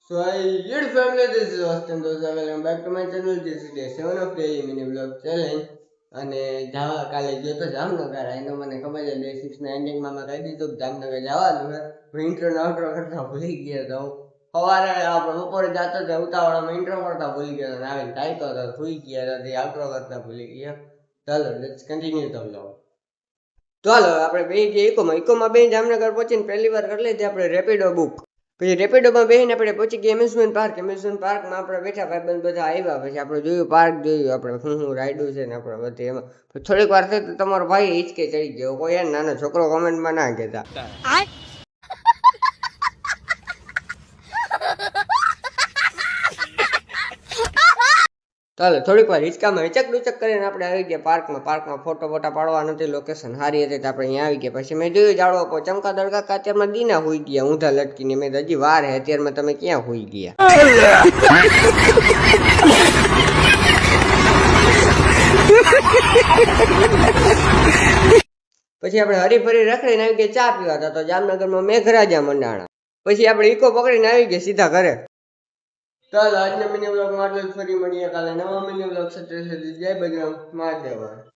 So I good family, this is Austin Dosa. Welcome back to my channel. This is day 7 of daily mini vlog challenge. અને જવા કાલે ગયો તો જામનગર આઈનો મને ખબર છે ડે 6 ના એન્ડિંગમાં મેં કહી દીધું કે જામનગર જવાનું છે. હું ઇન્ટ્રો ને આઉટ્રો કરતા ભૂલી ગયો તો સવારે આપણે બપોરે જતો તો ઉતાવળામાં ઇન્ટ્રો કરતા ભૂલી ગયો અને આવીને ટાઈતો તો સુઈ ગયા તો આઉટ્રો કરતા ભૂલી ગયા. ચાલો લેટ્સ કન્ટિન્યુ ધ વ્લોગ. ચાલો આપણે બે ગયા ઇકોમાં બે જામનગર પહોંચીને પહેલી વાર કરી લીધી આપણે રેપિડો બુક. પછી રેપિડોમાં બેસીને આપણે પહોંચી ગયા એમ્યુઝમેન્ટ પાર્કમાં આપણે બેઠા ભાઈબંધ બધા આવ્યા પછી આપણે જોયું પાર્ક જોયું આપણે શું રાઈડું છે ને આપણે બધી એમાં થોડીક વાર થઈ તો તમારો ભાઈ હિંચકે ચડી ગયો કોઈ યાર નાનો છોકરો કોમેન્ટમાં ના કહેતા. ચાલો થોડીક વાર હિંચકામાં હિચક ડુચક કરીને આપણે આવી ગયા પાર્કમાં ફોટો પાડવા નથી લોકેશન સારી હતી તો આપણે અહીંયા આવી ગયા પછી મેં જોયું જાડો ચમકા દડકા અત્યારમાં દીના હોઈ ગયા ઊંધા લટકીને મેં હજી વાર હે અત્યારમાં તમે ક્યાં હોઈ ગયા. પછી આપણે હરીફરી રખડીને આવી ગયા ચા પીવા હતા તો જામનગરમાં મેઘરાજા મંડાણા પછી આપણે ઇકો પકડીને આવી ગયા સીધા ઘરે. ચાલો આજના મિની બ્લોગમાં આટલું જ ફરી મળીએ કાલે નવા મિની બ્લોગ સાથે જય બજરંગ મહાદેવ.